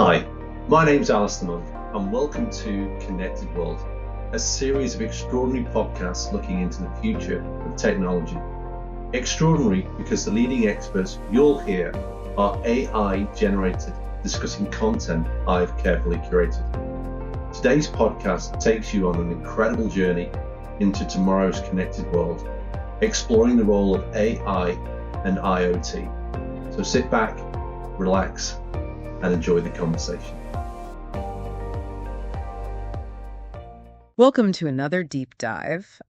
Hi, my name's Alasdair Monk, and welcome to Connected World, a series of extraordinary podcasts looking into the future of technology. Extraordinary because the leading experts you'll hear are AI generated, discussing content I've carefully curated. Today's podcast takes you on an incredible journey into tomorrow's connected world, exploring the role of AI and IoT. So sit back, relax, and enjoy the conversation. Welcome to another deep dive.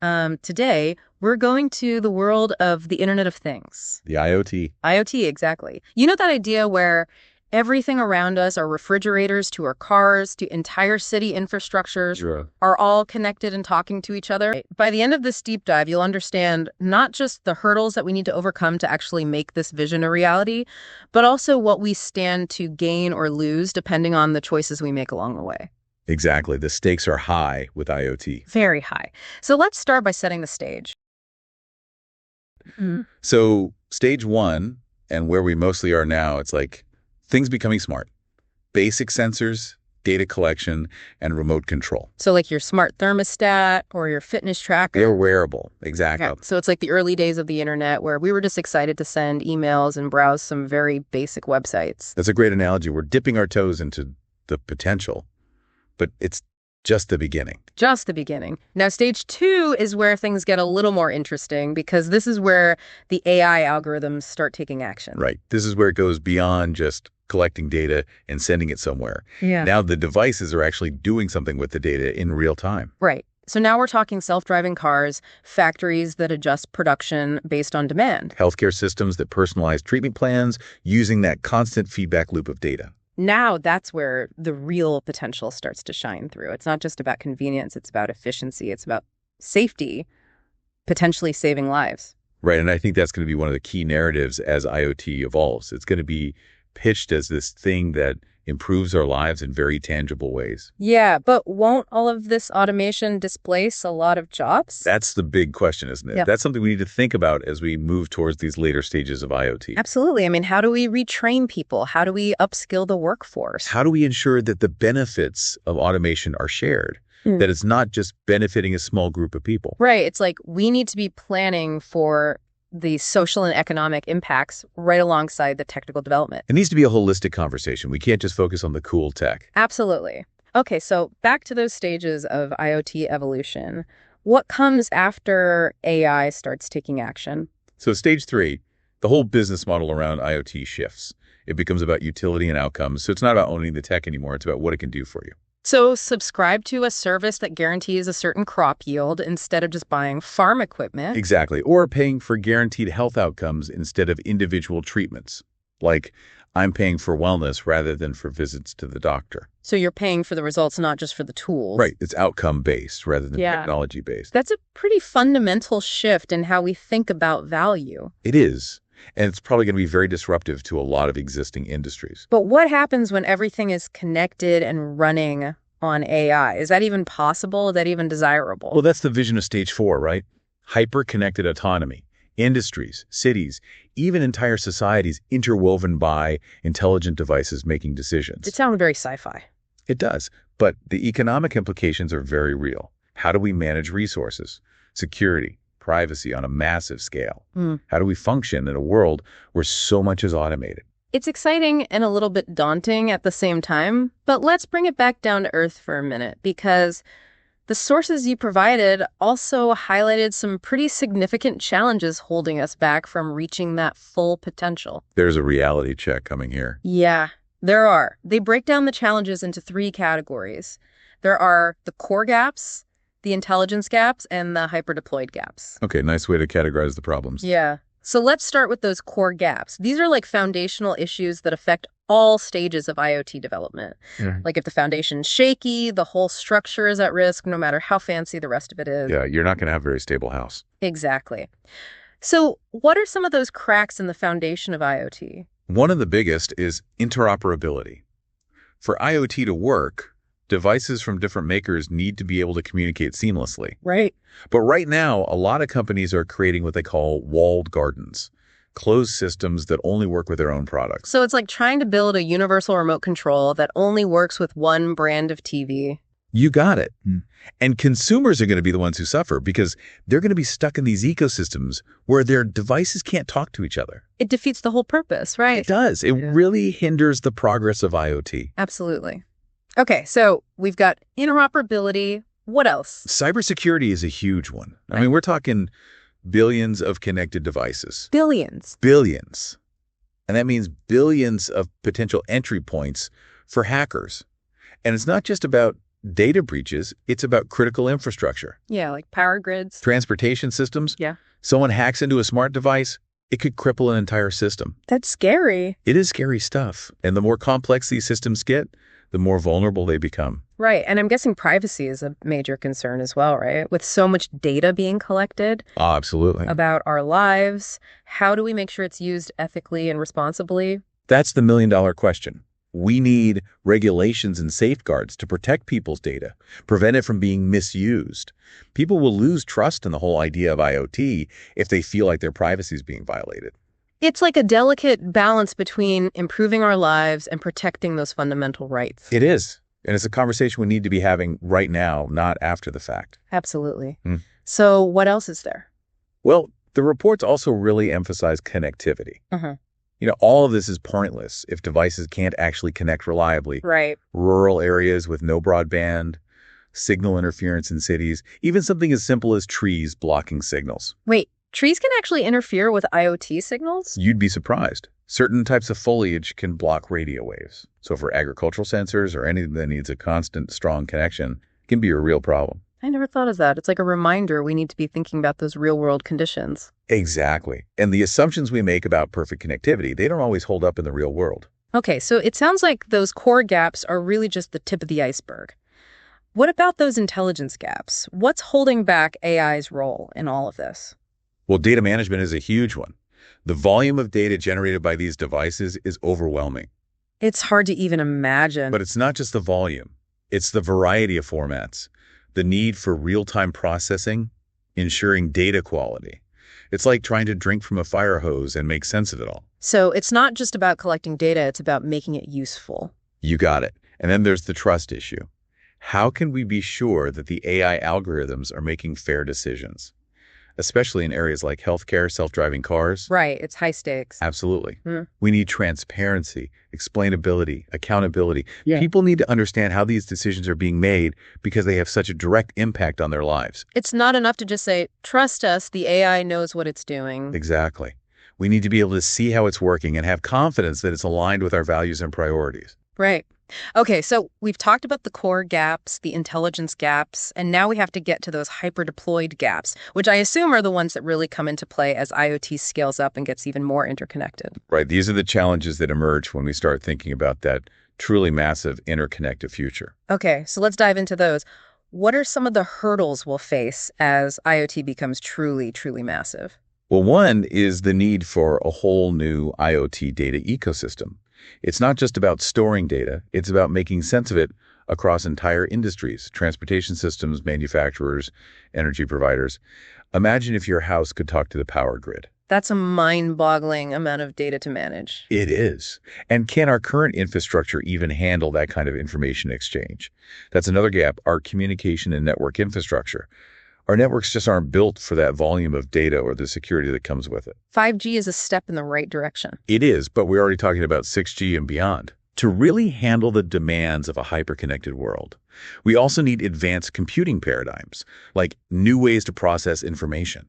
Today, we're going to the world of the Internet of Things. The IoT. IoT, exactly. You know that idea where everything around us, our refrigerators to our cars to entire city infrastructures, are all connected and talking to each other? By the end of this deep dive, you'll understand not just the hurdles that we need to overcome to actually make this vision a reality, but also what we stand to gain or lose depending on the choices we make along the way. Exactly. The stakes are high with IoT. Very high. So let's start by setting the stage. So stage one, and where we mostly are now, it's like things becoming smart. Basic sensors, data collection, and remote control. So like your smart thermostat or your fitness tracker. They're wearable. Exactly. Okay. So it's like the early days of the internet where we were just excited to send emails and browse some very basic websites. That's a great analogy. We're dipping our toes into the potential, but it's just the beginning. Just the beginning. Now, stage two is where things get a little more interesting because this is where the AI algorithms start taking action. Right. This is where it goes beyond just collecting data and sending it somewhere. Yeah. Now the devices are actually doing something with the data in real time. Right. So now we're talking self-driving cars, factories that adjust production based on demand. Healthcare systems that personalize treatment plans using that constant feedback loop of data. Now that's where the real potential starts to shine through. It's not just about convenience, it's about efficiency, it's about safety, potentially saving lives. Right, and I think that's going to be one of the key narratives as IoT evolves. It's going to be pitched as this thing that improves our lives in very tangible ways. Yeah, but won't all of this automation displace a lot of jobs? That's the big question, isn't it? Yeah. That's something we need to think about as we move towards these later stages of IoT. Absolutely. I mean, how do we retrain people? How do we upskill the workforce? How do we ensure that the benefits of automation are shared? That it's not just benefiting a small group of people? Right. It's like we need to be planning for the social and economic impacts right alongside the technical development. It needs to be a holistic conversation. We can't just focus on the cool tech. Absolutely. Okay, so back to those stages of IoT evolution. What comes after AI starts taking action? So stage three, the whole business model around IoT shifts. It becomes about utility and outcomes. So it's not about owning the tech anymore. It's about what it can do for you. So subscribe to a service that guarantees a certain crop yield instead of just buying farm equipment. Exactly. Or paying for guaranteed health outcomes instead of individual treatments. Like I'm paying for wellness rather than for visits to the doctor. So you're paying for the results, not just for the tools. Right. It's outcome-based rather than technology-based. That's a pretty fundamental shift in how we think about value. It is. And it's probably going to be very disruptive to a lot of existing industries. But what happens when everything is connected and running on AI? Is that even possible? Is that even desirable? Well, that's the vision of stage four, right? Hyper-connected autonomy. Industries, cities, even entire societies interwoven by intelligent devices making decisions. It sounds very sci-fi. It does. But the economic implications are very real. How do we manage resources, security, privacy on a massive scale? How do we function in a world where so much is automated? It's exciting and a little bit daunting at the same time, but let's bring it back down to earth for a minute because the sources you provided also highlighted some pretty significant challenges holding us back from reaching that full potential. There's a reality check coming here. Yeah, there are. They break down the challenges into three categories. There are the core gaps, the intelligence gaps, and the hyper-deployed gaps. Okay, nice way to categorize the problems. Yeah. So let's start with those core gaps. These are like foundational issues that affect all stages of IoT development. Like if the foundation's shaky, the whole structure is at risk, no matter how fancy the rest of it is. Yeah, you're not going to have a very stable house. Exactly. So what are some of those cracks in the foundation of IoT? One of the biggest is interoperability. For IoT to work, devices from different makers need to be able to communicate seamlessly. Right. But right now, a lot of companies are creating what they call walled gardens. closed systems that only work with their own products. So it's like trying to build a universal remote control that only works with one brand of TV. You got it. And consumers are going to be the ones who suffer because they're going to be stuck in these ecosystems where their devices can't talk to each other. It defeats the whole purpose, right? It does. It really hinders the progress of IoT. Absolutely. Okay, so we've got interoperability. What else? Cybersecurity is a huge one. I mean, we're talking billions of connected devices. Billions. Billions. And that means billions of potential entry points for hackers. And it's not just about data breaches, it's about critical infrastructure. Yeah, like power grids. Transportation systems. Yeah. Someone hacks into a smart device, it could cripple an entire system. That's scary. It is scary stuff. And the more complex these systems get, the more vulnerable they become. Right. And I'm guessing privacy is a major concern as well, right? With so much data being collected. Oh, absolutely. About our lives, how do we make sure it's used ethically and responsibly? That's the million-dollar question. We need regulations and safeguards to protect people's data, prevent it from being misused. People will lose trust in the whole idea of IoT if they feel like their privacy is being violated. It's like a delicate balance between improving our lives and protecting those fundamental rights. It is. And it's a conversation we need to be having right now, not after the fact. Absolutely. So what else is there? Well, the reports also really emphasize connectivity. All of this is pointless if devices can't actually connect reliably. Right. Rural areas with no broadband, signal interference in cities, even something as simple as trees blocking signals. Wait, trees can actually interfere with IoT signals? You'd be surprised. Certain types of foliage can block radio waves. So for agricultural sensors or anything that needs a constant, strong connection, it can be a real problem. I never thought of that. It's like a reminder we need to be thinking about those real-world conditions. Exactly. And the assumptions we make about perfect connectivity, they don't always hold up in the real world. Okay, so it sounds like those core gaps are really just the tip of the iceberg. What about those intelligence gaps? What's holding back AI's role in all of this? Well, data management is a huge one. The volume of data generated by these devices is overwhelming. It's hard to even imagine. But it's not just the volume. It's the variety of formats, the need for real-time processing, ensuring data quality. It's like trying to drink from a fire hose and make sense of it all. So it's not just about collecting data, it's about making it useful. You got it. And then there's the trust issue. How can we be sure that the AI algorithms are making fair decisions? Especially in areas like healthcare, self-driving cars. Right, it's high stakes. Absolutely. We need transparency, explainability, accountability. Yeah. People need to understand how these decisions are being made because they have such a direct impact on their lives. It's not enough to just say, trust us, the AI knows what it's doing. Exactly. We need to be able to see how it's working and have confidence that it's aligned with our values and priorities. Right. Okay, so we've talked about the core gaps, the intelligence gaps, and now we have to get to those hyper-deployed gaps, which I assume are the ones that really come into play as IoT scales up and gets even more interconnected. Right. These are the challenges that emerge when we start thinking about that truly massive interconnected future. Okay, so let's dive into those. What are some of the hurdles we'll face as IoT becomes truly, truly massive? Well, one is the need for a whole new IoT data ecosystem. It's not just about storing data, it's about making sense of it across entire industries, transportation systems, manufacturers, energy providers. Imagine if your house could talk to the power grid. That's a mind-boggling amount of data to manage. It is. And can our current infrastructure even handle that kind of information exchange? That's another gap, our communication and network infrastructure. Our networks just aren't built for that volume of data or the security that comes with it. 5G is a step in the right direction. It is, but we're already talking about 6G and beyond. To really handle the demands of a hyper-connected world, we also need advanced computing paradigms, like new ways to process information.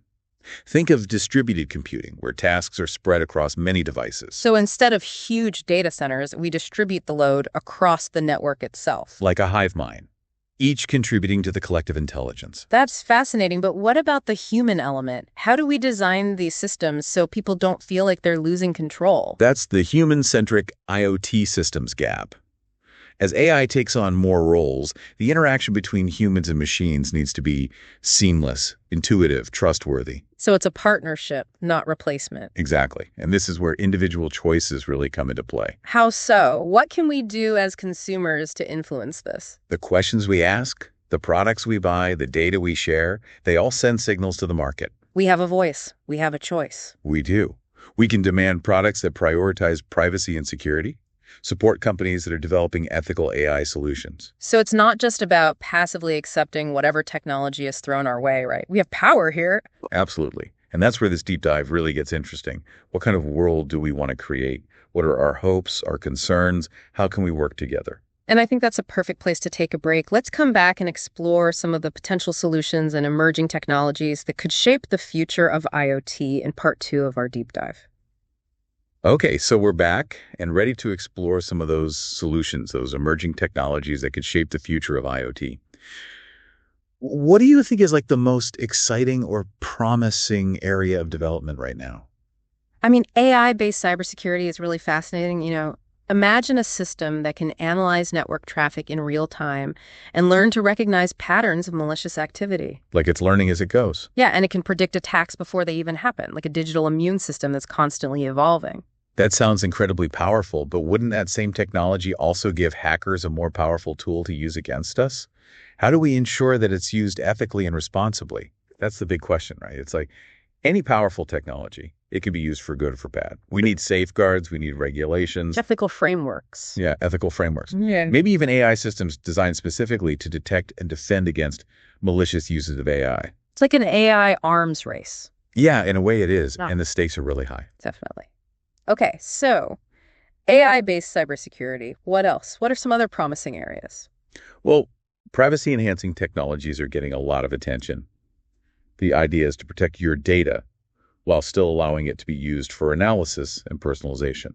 Think of distributed computing, where tasks are spread across many devices. So instead of huge data centers, we distribute the load across the network itself. Like a hive mind, each contributing to the collective intelligence. That's fascinating, but what about the human element? How do we design these systems so people don't feel like they're losing control? That's the human-centric IoT systems gap. As AI takes on more roles, the interaction between humans and machines needs to be seamless, intuitive, trustworthy. So it's a partnership, not replacement. Exactly. And this is where individual choices really come into play. How so? What can we do as consumers to influence this? The questions we ask, the products we buy, the data we share, they all send signals to the market. We have a voice. We have a choice. We do. We can demand products that prioritize privacy and security, support companies that are developing ethical AI solutions. So it's not just about passively accepting whatever technology is thrown our way, right? We have power here. Absolutely. And that's where this deep dive really gets interesting. What kind of world do we want to create? What are our hopes, our concerns? How can we work together? And I think that's a perfect place to take a break. Let's come back and explore some of the potential solutions and emerging technologies that could shape the future of IoT in part 2 of our deep dive. Okay, so we're back and ready to explore some of those solutions, those emerging technologies that could shape the future of IoT. What do you think is like the most exciting or promising area of development right now? I mean, AI-based cybersecurity is really fascinating. Imagine a system that can analyze network traffic in real time and learn to recognize patterns of malicious activity. Like it's learning as it goes. Yeah, and it can predict attacks before they even happen, like a digital immune system that's constantly evolving. That sounds incredibly powerful, but wouldn't that same technology also give hackers a more powerful tool to use against us? How do we ensure that it's used ethically and responsibly? That's the big question, right? It's like any powerful technology, it can be used for good or for bad. We need safeguards, we need regulations. Ethical frameworks. Yeah, ethical frameworks. Yeah. Maybe even AI systems designed specifically to detect and defend against malicious uses of AI. It's like an AI arms race. Yeah, in a way it is, Yeah. and the stakes are really high. Definitely. Okay, so AI-based cybersecurity. What else? What are some other promising areas? Well, privacy-enhancing technologies are getting a lot of attention. The idea is to protect your data while still allowing it to be used for analysis and personalization.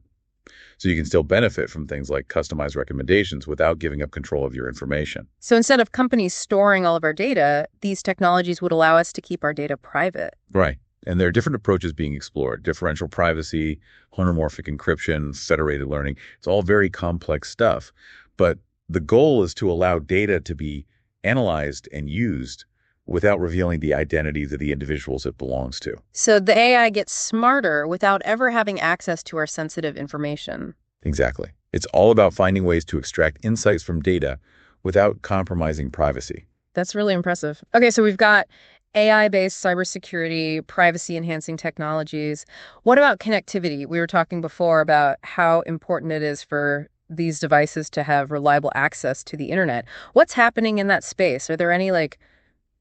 So you can still benefit from things like customized recommendations without giving up control of your information. So instead of companies storing all of our data, these technologies would allow us to keep our data private. Right. And there are different approaches being explored: differential privacy, homomorphic encryption, federated learning. It's all very complex stuff. But the goal is to allow data to be analyzed and used without revealing the identities of the individuals it belongs to. So the AI gets smarter without ever having access to our sensitive information. Exactly. It's all about finding ways to extract insights from data without compromising privacy. That's really impressive. Okay, so we've got AI-based cybersecurity, privacy-enhancing technologies. What about connectivity? We were talking before about how important it is for these devices to have reliable access to the internet. What's happening in that space? Are there any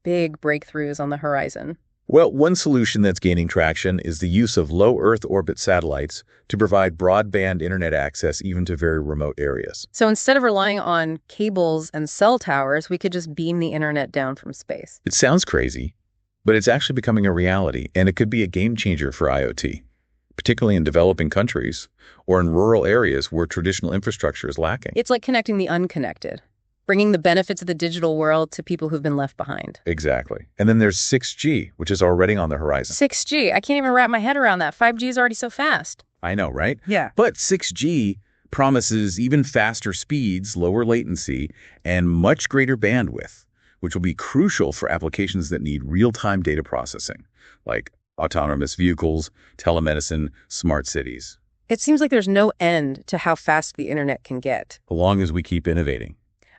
big breakthroughs on the horizon? Well, one solution that's gaining traction is the use of low Earth orbit satellites to provide broadband internet access even to very remote areas. So instead of relying on cables and cell towers, we could just beam the internet down from space. It sounds crazy, but it's actually becoming a reality, and it could be a game changer for IoT, particularly in developing countries or in rural areas where traditional infrastructure is lacking. It's like connecting the unconnected, bringing the benefits of the digital world to people who've been left behind. Exactly. And then there's 6G, which is already on the horizon. 6G, I can't even wrap my head around that. 5G is already so fast. I know, right? Yeah. But 6G promises even faster speeds, lower latency, and much greater bandwidth, which will be crucial for applications that need real-time data processing, like autonomous vehicles, telemedicine, smart cities. It seems like there's no end to how fast the internet can get. As long as we keep innovating.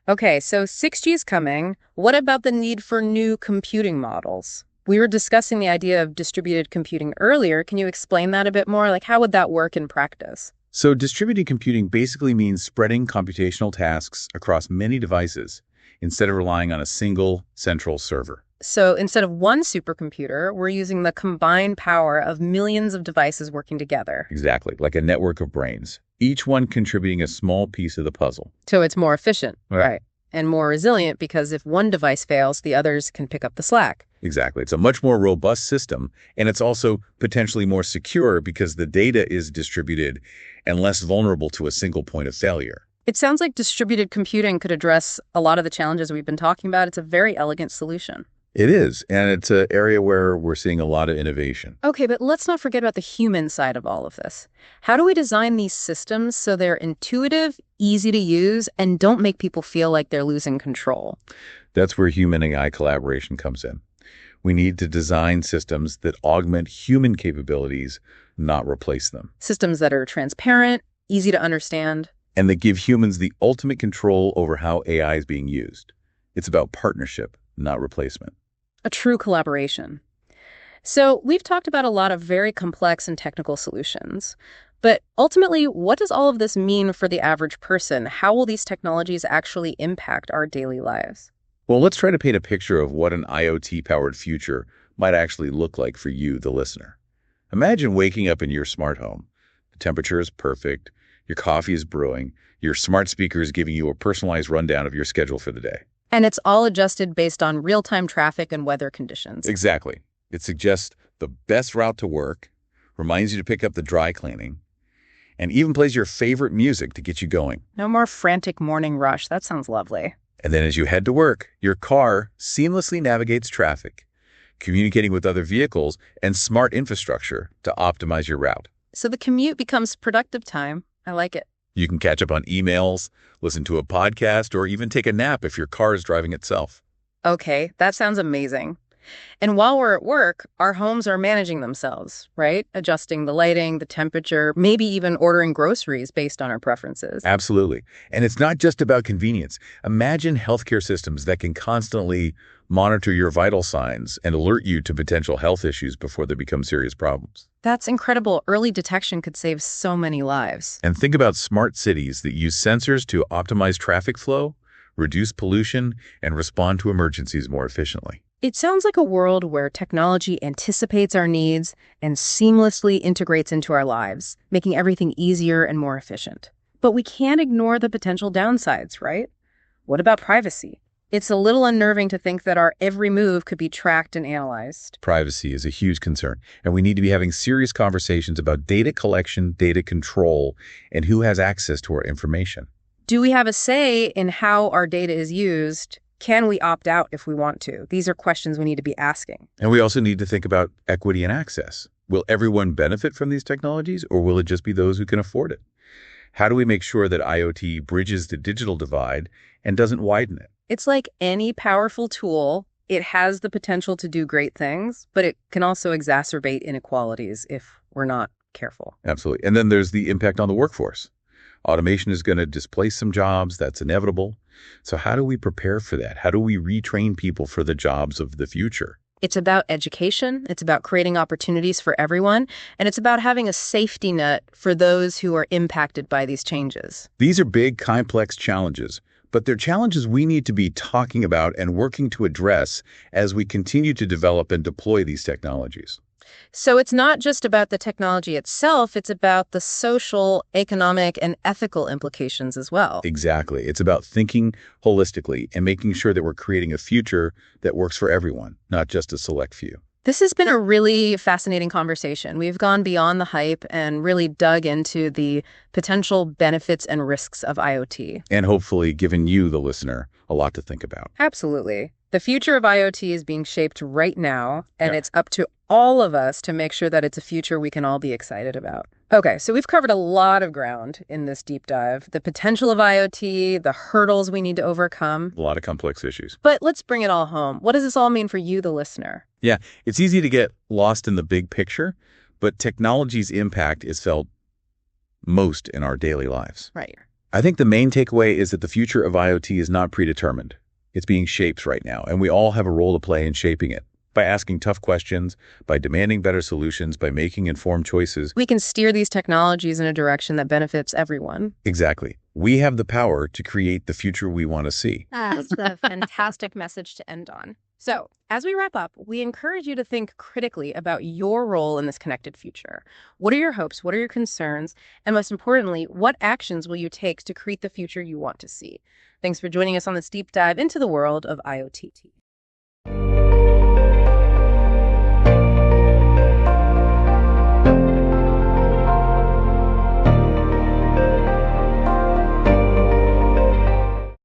Okay, so 6G is coming. What about the need for new computing models? We were discussing the idea of distributed computing earlier. Can you explain that a bit more? How would that work in practice? So distributed computing basically means spreading computational tasks across many devices instead of relying on a single central server. So instead of one supercomputer, we're using the combined power of millions of devices working together. Exactly, like a network of brains, each one contributing a small piece of the puzzle. So it's more efficient, Right. And more resilient because if one device fails, the others can pick up the slack. Exactly. It's a much more robust system, and it's also potentially more secure because the data is distributed and less vulnerable to a single point of failure. It sounds like distributed computing could address a lot of the challenges we've been talking about. It's a very elegant solution. It is, and it's an area where we're seeing a lot of innovation. Okay, but let's not forget about the human side of all of this. How do we design these systems so they're intuitive, easy to use, and don't make people feel like they're losing control? That's where human AI collaboration comes in. We need to design systems that augment human capabilities, not replace them. Systems that are transparent, easy to understand. And that give humans the ultimate control over how AI is being used. It's about partnership, not replacement. A true collaboration. So we've talked about a lot of very complex and technical solutions. But ultimately, what does all of this mean for the average person? How will these technologies actually impact our daily lives? Well, let's try to paint a picture of what an IoT-powered future might actually look like for you, the listener. Imagine waking up in your smart home. The temperature is perfect, your coffee is brewing, your smart speaker is giving you a personalized rundown of your schedule for the day. And it's all adjusted based on real-time traffic and weather conditions. Exactly. It suggests the best route to work, reminds you to pick up the dry cleaning, and even plays your favorite music to get you going. No more frantic morning rush. That sounds lovely. And then as you head to work, your car seamlessly navigates traffic, communicating with other vehicles and smart infrastructure to optimize your route. So the commute becomes productive time. I like it. You can catch up on emails, listen to a podcast, or even take a nap if your car is driving itself. Okay, that sounds amazing. And while we're at work, our homes are managing themselves, right? Adjusting the lighting, the temperature, maybe even ordering groceries based on our preferences. Absolutely. And it's not just about convenience. Imagine healthcare systems that can constantly monitor your vital signs and alert you to potential health issues before they become serious problems. That's incredible. Early detection could save so many lives. And think about smart cities that use sensors to optimize traffic flow, reduce pollution, and respond to emergencies more efficiently. It sounds like a world where technology anticipates our needs and seamlessly integrates into our lives, making everything easier and more efficient. But we can't ignore the potential downsides, right? What about privacy? It's a little unnerving to think that our every move could be tracked and analyzed. Privacy is a huge concern, and we need to be having serious conversations about data collection, data control, and who has access to our information. Do we have a say in how our data is used? Can we opt out if we want to? These are questions we need to be asking. And we also need to think about equity and access. Will everyone benefit from these technologies, or will it just be those who can afford it? How do we make sure that IoT bridges the digital divide and doesn't widen it? It's like any powerful tool. It has the potential to do great things, but it can also exacerbate inequalities if we're not careful. Absolutely. And then there's the impact on the workforce. Automation is going to displace some jobs. That's inevitable. So how do we prepare for that? How do we retrain people for the jobs of the future? It's about education. It's about creating opportunities for everyone. And it's about having a safety net for those who are impacted by these changes. These are big, complex challenges, but they're challenges we need to be talking about and working to address as we continue to develop and deploy these technologies. So it's not just about the technology itself, it's about the social, economic, and ethical implications as well. Exactly. It's about thinking holistically and making sure that we're creating a future that works for everyone, not just a select few. This has been a really fascinating conversation. We've gone beyond the hype and really dug into the potential benefits and risks of IoT. And hopefully given you, the listener, a lot to think about. Absolutely. The future of IoT is being shaped right now, and it's up to all of us to make sure that it's a future we can all be excited about. Okay, so we've covered a lot of ground in this deep dive. The potential of IoT, the hurdles we need to overcome. A lot of complex issues. But let's bring it all home. What does this all mean for you, the listener? Yeah, it's easy to get lost in the big picture, but technology's impact is felt most in our daily lives. Right. I think the main takeaway is that the future of IoT is not predetermined. It's being shaped right now, and we all have a role to play in shaping it. By asking tough questions, by demanding better solutions, by making informed choices. We can steer these technologies in a direction that benefits everyone. Exactly. We have the power to create the future we want to see. That's a fantastic message to end on. So, as we wrap up, we encourage you to think critically about your role in this connected future. What are your hopes? What are your concerns? And most importantly, what actions will you take to create the future you want to see? Thanks for joining us on this deep dive into the world of IoT.